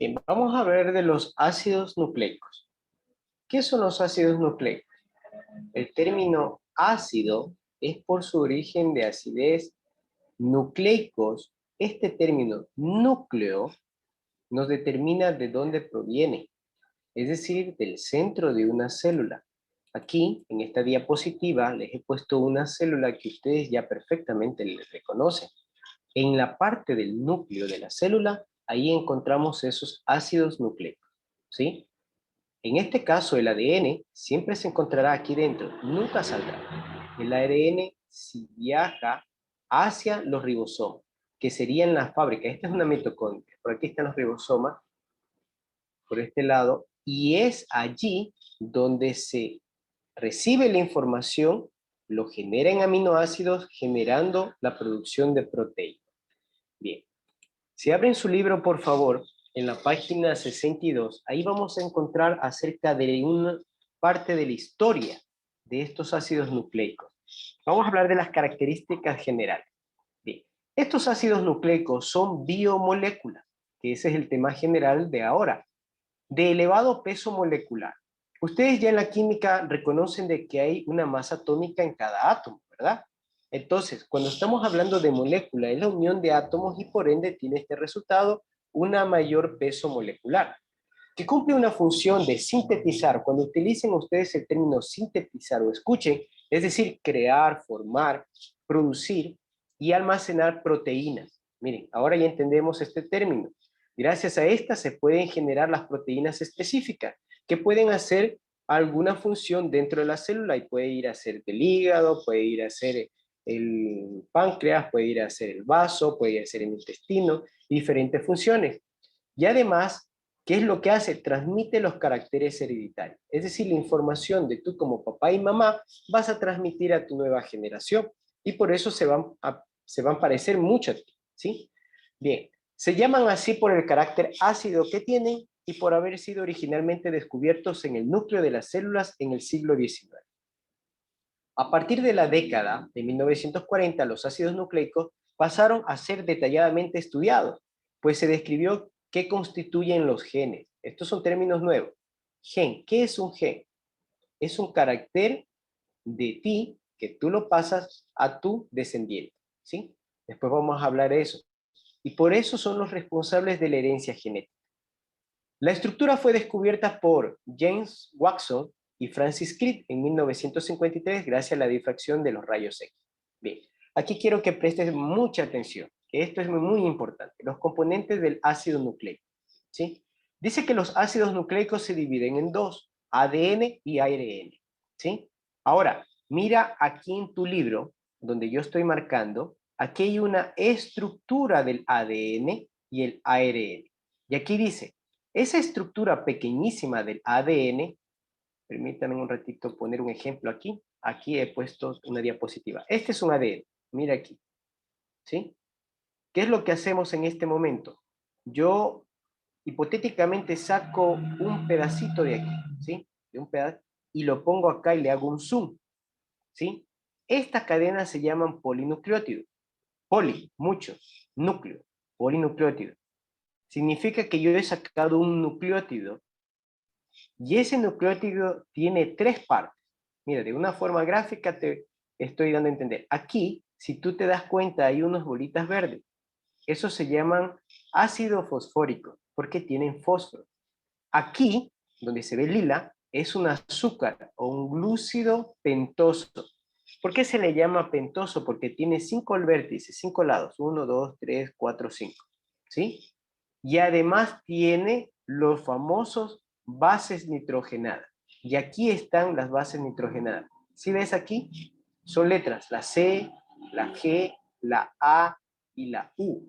Bien, vamos a ver de los ácidos nucleicos. ¿Qué son los ácidos nucleicos? El término ácido es por su origen de acidez. Nucleicos, este término núcleo nos determina de dónde proviene, es decir, del centro de una célula. Aquí, en esta diapositiva, les he puesto una célula que ustedes ya perfectamente les reconocen. En la parte del núcleo de la célula, ahí encontramos esos ácidos nucleicos, ¿sí? En este caso, el ADN siempre se encontrará aquí dentro, nunca saldrá. El ARN si viaja hacia los ribosomas, que serían las fábricas. Esta es una mitocondria, por aquí están los ribosomas, por este lado, y es allí donde se recibe la información, lo genera en aminoácidos, generando la producción de proteínas. Bien, si abren su libro, por favor, en la página 62, ahí vamos a encontrar acerca de una parte de la historia de estos ácidos nucleicos. Vamos a hablar de las características generales. Bien, estos ácidos nucleicos son biomoléculas, que ese es el tema general de ahora, de elevado peso molecular. Ustedes ya en la química reconocen de que hay una masa atómica en cada átomo, ¿verdad? Entonces, cuando estamos hablando de molécula, es la unión de átomos y por ende tiene este resultado, una mayor peso molecular, que cumple una función de sintetizar. Cuando utilicen ustedes el término sintetizar o escuchen, es decir, crear, formar, producir y almacenar proteínas. Miren, ahora ya entendemos este término. Gracias a esta se pueden generar las proteínas específicas que pueden hacer alguna función dentro de la célula y puede ir a ser del hígado, puede ir a ser el páncreas, puede ir a ser el vaso, puede ir a ser el intestino, diferentes funciones. Y además, ¿qué es lo que hace? Transmite los caracteres hereditarios. Es decir, la información de tú como papá y mamá vas a transmitir a tu nueva generación y por eso se van a parecer mucho a ti, ¿sí? Bien, se llaman así por el carácter ácido que tienen y por haber sido originalmente descubiertos en el núcleo de las células en el siglo XIX. A partir de la década de 1940, los ácidos nucleicos pasaron a ser detalladamente estudiados, pues se describió qué constituyen los genes. Estos son términos nuevos. Gen, ¿qué es un gen? Es un carácter de ti que tú lo pasas a tu descendiente, ¿sí? Después vamos a hablar de eso. Y por eso son los responsables de la herencia genética. La estructura fue descubierta por James Watson y Francis Crick en 1953 gracias a la difracción de los rayos X. Bien, aquí quiero que prestes mucha atención, que esto es muy importante. Los componentes del ácido nucleico, ¿sí? Dice que los ácidos nucleicos se dividen en dos, ADN y ARN, ¿sí? Ahora, mira aquí en tu libro, donde yo estoy marcando, aquí hay una estructura del ADN y el ARN. Y aquí dice, esa estructura pequeñísima del ADN, permítanme un ratito poner un ejemplo aquí. Aquí he puesto una diapositiva. Este es un ADN, mira aquí, ¿sí? ¿Qué es lo que hacemos en este momento? Yo hipotéticamente saco un pedacito de aquí, ¿sí? De un pedazo, y lo pongo acá y le hago un zoom, ¿sí? Estas cadenas se llaman polinucleótidos. Poli, mucho, núcleo, polinucleótido. Significa que yo he sacado un nucleótido y ese nucleótido tiene tres partes. Mira, de una forma gráfica te estoy dando a entender. Aquí, si tú te das cuenta, hay unas bolitas verdes. Esos se llaman ácido fosfórico porque tienen fósforo. Aquí, donde se ve lila, es un azúcar o un glúcido pentoso. ¿Por qué se le llama pentoso? Porque tiene 5 vértices, 5 lados. 1, 2, 3, 4, 5. ¿Sí? Y además tiene los famosos bases nitrogenadas. Y aquí están las bases nitrogenadas. ¿Sí ves aquí? Son letras, la C, la G, la A y la U.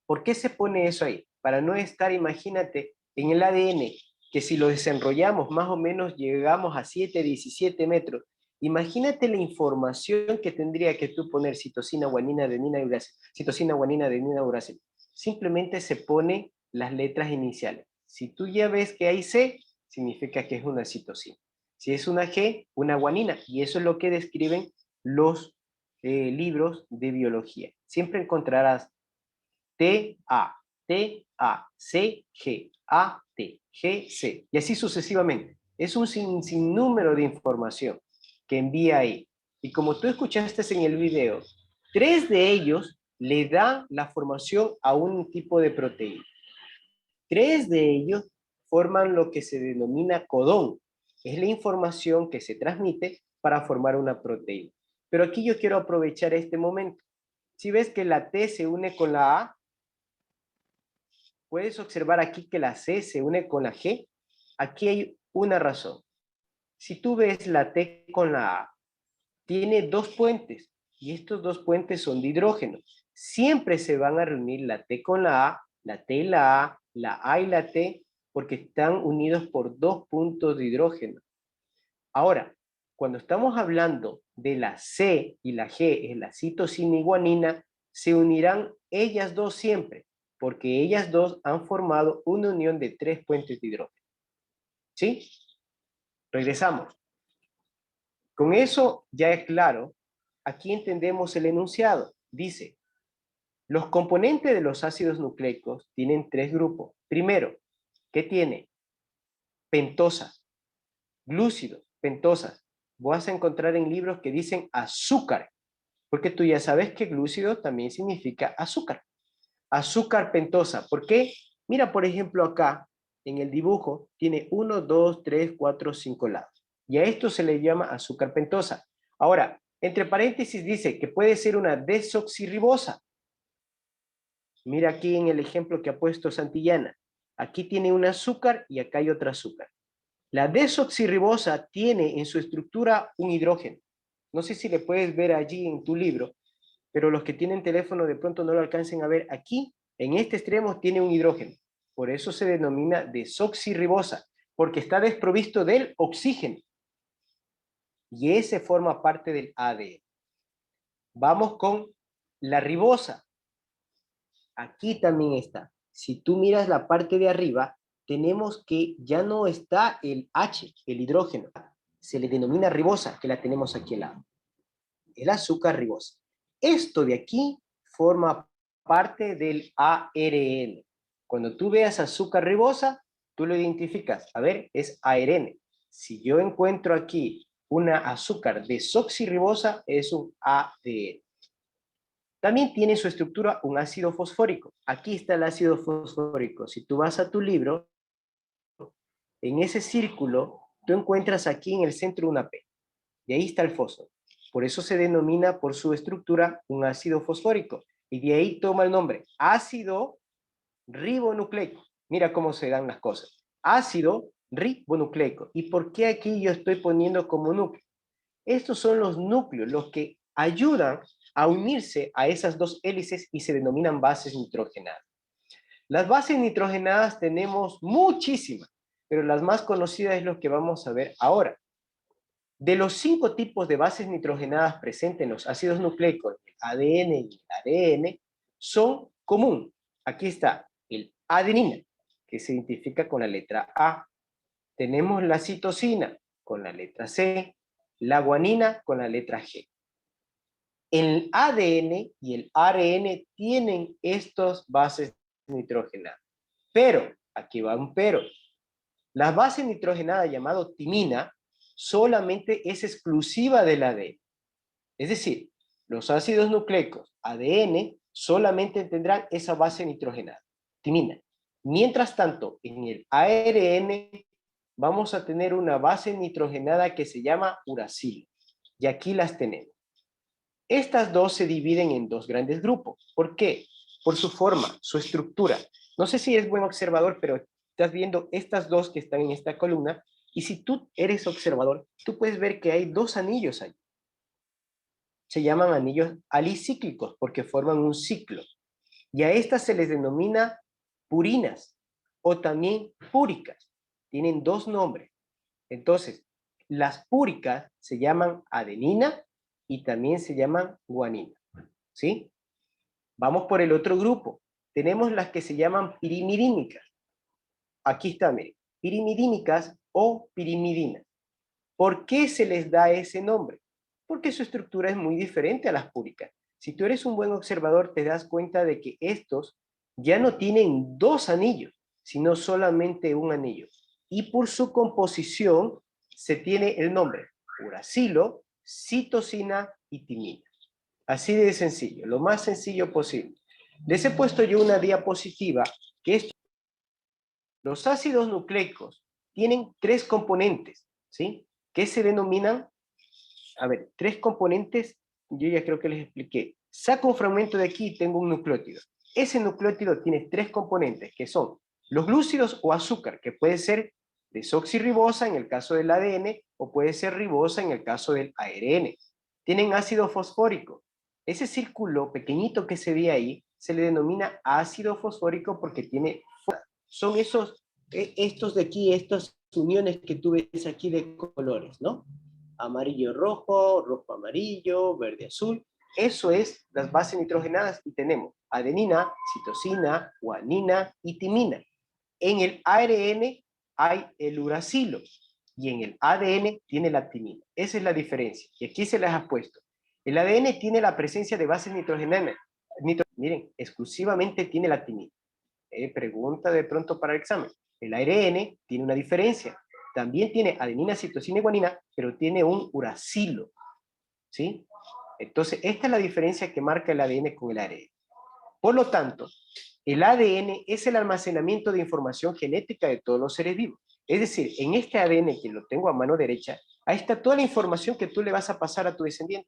¿Por qué se pone eso ahí? Para no estar, imagínate, en el ADN, que si lo desenrollamos más o menos llegamos a 7, 17 metros. Imagínate la información que tendría que tú poner citosina, guanina, adenina y uracil. Citosina, guanina, adenina, uracil. Simplemente se pone las letras iniciales. Si tú ya ves que hay C, significa que es una citosina. Si es una G, una guanina. Y eso es lo que describen los libros de biología. Siempre encontrarás TA. T, A, C, G, A, T, G, C. Y así sucesivamente. Es un sinnúmero de información que envía ahí. Y como tú escuchaste en el video, 3 de ellos le dan la formación a un tipo de proteína. 3 de ellos forman lo que se denomina codón. Es la información que se transmite para formar una proteína. Pero aquí yo quiero aprovechar este momento. Si ves que la T se une con la A, puedes observar aquí que la C se une con la G. Aquí hay una razón. Si tú ves la T con la A, tiene 2 puentes y estos 2 puentes son de hidrógeno. Siempre se van a reunir la T con la T y la A y la T, porque están unidos por 2 puntos de hidrógeno. Ahora, cuando estamos hablando de la C y la G, es la citosina y guanina, se unirán ellas dos siempre, porque ellas dos han formado una unión de 3 puentes de hidrógeno. ¿Sí? Regresamos. Con eso ya es claro, aquí entendemos el enunciado. Dice, los componentes de los ácidos nucleicos tienen 3 grupos. Primero, ¿qué tiene? Pentosas, glúcidos, pentosas. Vas a encontrar en libros que dicen azúcar, porque tú ya sabes que glúcido también significa azúcar. Azúcar pentosa. ¿Por qué? Mira, por ejemplo, acá en el dibujo tiene 1, 2, 3, 4, 5 lados. Y a esto se le llama azúcar pentosa. Ahora, entre paréntesis dice que puede ser una desoxirribosa. Mira aquí en el ejemplo que ha puesto Santillana. Aquí tiene un azúcar y acá hay otro azúcar. La desoxirribosa tiene en su estructura un hidrógeno. No sé si le puedes ver allí en tu libro, pero los que tienen teléfono de pronto no lo alcancen a ver. Aquí, en este extremo, tiene un hidrógeno. Por eso se denomina desoxirribosa, porque está desprovisto del oxígeno. Y ese forma parte del ADN. Vamos con la ribosa. Aquí también está. Si tú miras la parte de arriba, tenemos que ya no está el H, el hidrógeno. Se le denomina ribosa, que la tenemos aquí al lado. El azúcar ribosa. Esto de aquí forma parte del ARN. Cuando tú veas azúcar ribosa, tú lo identificas. A ver, es ARN. Si yo encuentro aquí una azúcar desoxirribosa, es un ADN. También tiene su estructura un ácido fosfórico. Aquí está el ácido fosfórico. Si tú vas a tu libro, en ese círculo, tú encuentras aquí en el centro una P. Y ahí está el fósforo. Por eso se denomina por su estructura un ácido fosfórico. Y de ahí toma el nombre, ácido ribonucleico. Mira cómo se dan las cosas. Ácido ribonucleico. ¿Y por qué aquí yo estoy poniendo como núcleo? Estos son los núcleos, los que ayudan a unirse a esas dos hélices y se denominan bases nitrogenadas. Las bases nitrogenadas tenemos muchísimas, pero las más conocidas es lo que vamos a ver ahora. De los 5 tipos de bases nitrogenadas presentes en los ácidos nucleicos, el ADN y el ARN, son común. Aquí está el adenina, que se identifica con la letra A. Tenemos la citosina con la letra C, la guanina con la letra G. El ADN y el ARN tienen estas bases nitrogenadas. Pero, aquí va un pero. La base nitrogenada llamada timina solamente es exclusiva del ADN. Es decir, los ácidos nucleicos ADN solamente tendrán esa base nitrogenada, timina. Mientras tanto, en el ARN vamos a tener una base nitrogenada que se llama uracilo. Y aquí las tenemos. Estas dos se dividen en 2 grandes grupos. ¿Por qué? Por su forma, su estructura. No sé si es buen observador, pero estás viendo estas dos que están en esta columna, y si tú eres observador, tú puedes ver que hay 2 anillos ahí. Se llaman anillos alicíclicos porque forman un ciclo. Y a estas se les denomina purinas o también púricas. Tienen 2 nombres. Entonces, las púricas se llaman adenina y también se llaman guanina. ¿Sí? Vamos por el otro grupo. Tenemos las que se llaman pirimidínicas. Aquí está, miren. Pirimidínicas o pirimidinas. ¿Por qué se les da ese nombre? Porque su estructura es muy diferente a las púricas. Si tú eres un buen observador, te das cuenta de que estos ya no tienen dos anillos, sino solamente un anillo. Y por su composición se tiene el nombre uracilo, citosina y timina. Así de sencillo, lo más sencillo posible. Les he puesto yo una diapositiva que es... Los ácidos nucleicos tienen tres componentes, ¿sí? Que se denominan, a ver, tres componentes, yo ya creo que les expliqué. Saco un fragmento de aquí y tengo un nucleótido. Ese nucleótido tiene tres componentes, que son los glúcidos o azúcar, que puede ser desoxirribosa en el caso del ADN, o puede ser ribosa en el caso del ARN. Tienen ácido fosfórico. Ese círculo pequeñito que se ve ahí, se le denomina ácido fosfórico porque tiene... Son estos de aquí, estas uniones que tú ves aquí de colores, ¿no? Amarillo-rojo, rojo-amarillo, verde-azul. Eso es las bases nitrogenadas y tenemos adenina, citosina, guanina y timina. En el ARN hay el uracilo y en el ADN tiene la timina. Esa es la diferencia. Y aquí se las ha puesto. El ADN tiene la presencia de bases nitrogenadas. Miren, exclusivamente tiene la timina. Pregunta de pronto para el examen. El ARN tiene una diferencia. También tiene adenina, citosina y guanina, pero tiene un uracilo, ¿sí? Entonces, esta es la diferencia que marca el ADN con el ARN. Por lo tanto, el ADN es el almacenamiento de información genética de todos los seres vivos. Es decir, en este ADN que lo tengo a mano derecha, ahí está toda la información que tú le vas a pasar a tu descendiente.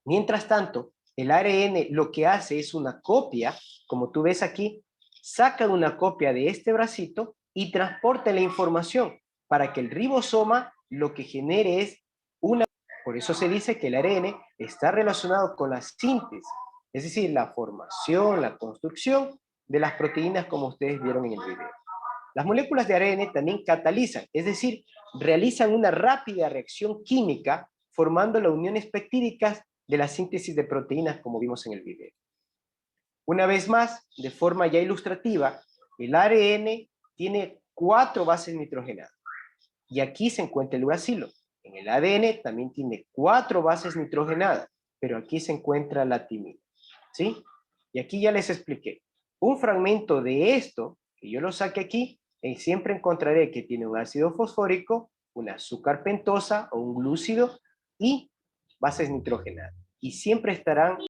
Mientras tanto, el ARN lo que hace es una copia, como tú ves aquí, saca una copia de este bracito y transporta la información para que el ribosoma lo que genere es una... Por eso se dice que el ARN está relacionado con la síntesis, es decir, la formación, la construcción de las proteínas como ustedes vieron en el video. Las moléculas de ARN también catalizan, es decir, realizan una rápida reacción química formando las uniones peptídicas de la síntesis de proteínas como vimos en el video. Una vez más, de forma ya ilustrativa, el ARN tiene 4 bases nitrogenadas y aquí se encuentra el uracilo. En el ADN también tiene 4 bases nitrogenadas, pero aquí se encuentra la timina, ¿sí? Y aquí ya les expliqué. Un fragmento de esto, que yo lo saque aquí, siempre encontraré que tiene un ácido fosfórico, un azúcar pentosa o un glúcido y bases nitrogenadas. Y siempre estarán